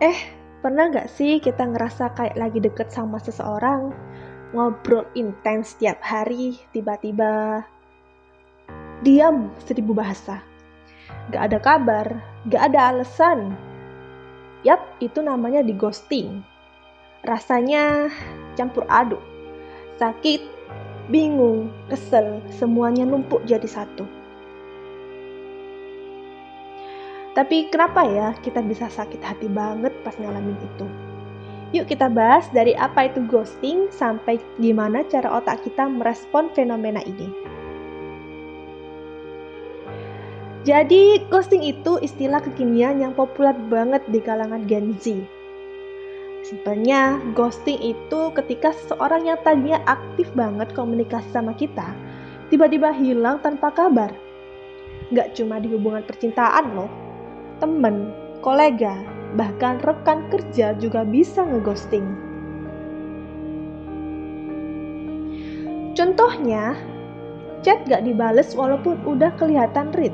Eh, pernah nggak sih kita ngerasa kayak lagi deket sama seseorang, ngobrol intens tiap hari, tiba-tiba diam 1000 bahasa, nggak ada kabar, nggak ada alasan. Yap, itu namanya di ghosting. Rasanya campur aduk, sakit, bingung, kesel, semuanya numpuk jadi satu. Tapi kenapa ya kita bisa sakit hati banget pas ngalamin itu? Yuk kita bahas dari apa itu ghosting sampai gimana cara otak kita merespon fenomena ini. Jadi ghosting itu istilah kekinian yang populer banget di kalangan Gen Z. Simpelnya, ghosting itu ketika seseorang yang tadinya aktif banget komunikasi sama kita, tiba-tiba hilang tanpa kabar. Gak cuma di hubungan percintaan loh, temen, kolega, bahkan rekan kerja juga bisa ngeghosting. Contohnya, chat gak dibales walaupun udah kelihatan read.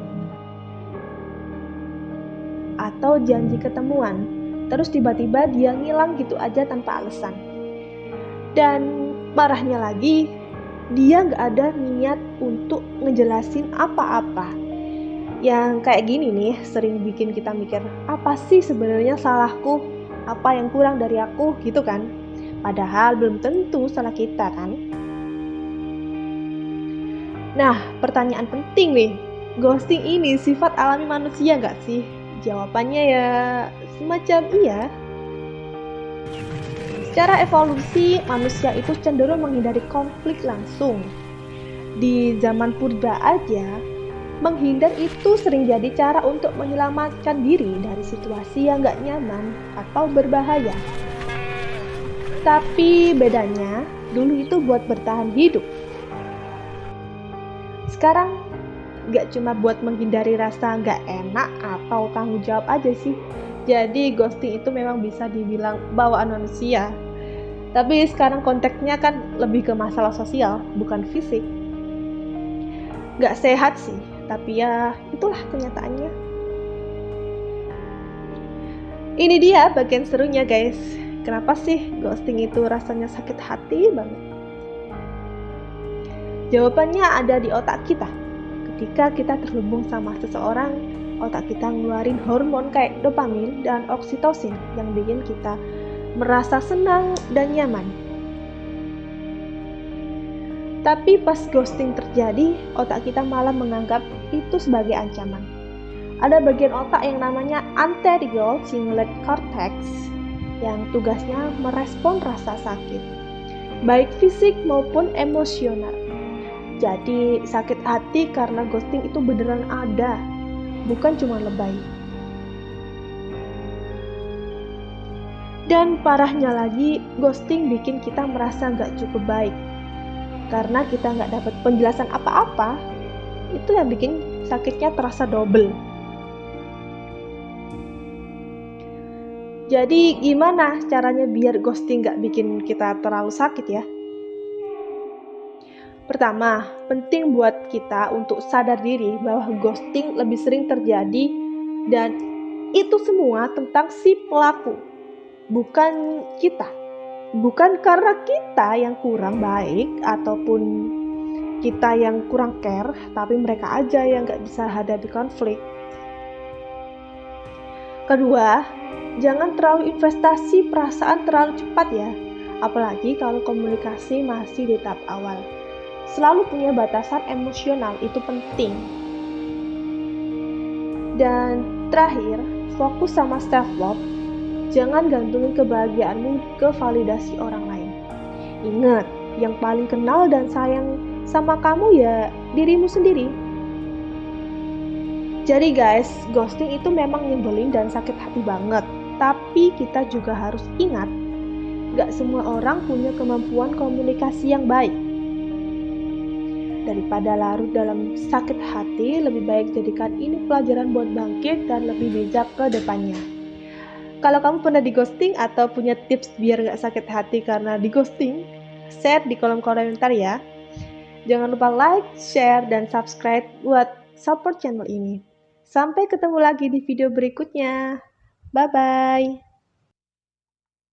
Atau janji ketemuan, terus tiba-tiba dia ngilang gitu aja tanpa alasan. Dan parahnya lagi, dia gak ada niat untuk ngejelasin apa-apa. Yang kayak gini nih sering bikin kita mikir, apa sih sebenarnya salahku? Apa yang kurang dari aku gitu kan? Padahal belum tentu salah kita kan? Nah, pertanyaan penting nih, ghosting ini sifat alami manusia gak sih? Jawabannya ya semacam iya. Secara evolusi, manusia itu cenderung menghindari konflik langsung. Di zaman purba aja, menghindar itu sering jadi cara untuk menyelamatkan diri dari situasi yang gak nyaman atau berbahaya. Tapi bedanya, dulu itu buat bertahan hidup. Sekarang, gak cuma buat menghindari rasa gak enak atau tanggung jawab aja sih. Jadi ghosting itu memang bisa dibilang bawaan manusia. Tapi sekarang konteksnya kan lebih ke masalah sosial, bukan fisik. Gak sehat sih, tapi ya itulah kenyataannya. Ini dia bagian serunya guys. Kenapa sih ghosting itu rasanya sakit hati banget? Jawabannya ada di otak kita. Ketika kita terhubung sama seseorang, otak kita ngeluarin hormon kayak dopamin dan oksitosin yang bikin kita merasa senang dan nyaman. Tapi pas ghosting terjadi, otak kita malah menganggap itu sebagai ancaman. Ada bagian otak yang namanya anterior cingulate cortex yang tugasnya merespon rasa sakit, baik fisik maupun emosional. Jadi sakit hati karena ghosting itu beneran ada, bukan cuma lebay. Dan parahnya lagi, ghosting bikin kita merasa gak cukup baik. Karena kita gak dapat penjelasan apa-apa, itu yang bikin sakitnya terasa double. Jadi gimana caranya biar ghosting gak bikin kita terlalu sakit ya? Pertama, penting buat kita untuk sadar diri bahwa ghosting lebih sering terjadi dan itu semua tentang si pelaku, bukan kita. Bukan karena kita yang kurang baik ataupun kita yang kurang care, tapi mereka aja yang gak bisa hadapi konflik. Kedua, jangan terlalu investasi perasaan terlalu cepat ya, apalagi kalau komunikasi masih di tahap awal. Selalu punya batasan emosional, itu penting. Dan terakhir, fokus sama self-love. Jangan gantungin kebahagiaanmu ke validasi orang lain. Ingat, yang paling kenal dan sayang sama kamu ya dirimu sendiri. Jadi guys, ghosting itu memang nyebelin dan sakit hati banget. Tapi kita juga harus ingat, gak semua orang punya kemampuan komunikasi yang baik. Daripada larut dalam sakit hati, lebih baik jadikan ini pelajaran buat bangkit dan lebih bijak ke depannya. Kalau kamu pernah di ghosting atau punya tips biar gak sakit hati karena di ghosting, share di kolom komentar ya. Jangan lupa like, share, dan subscribe buat support channel ini. Sampai ketemu lagi di video berikutnya. Bye-bye.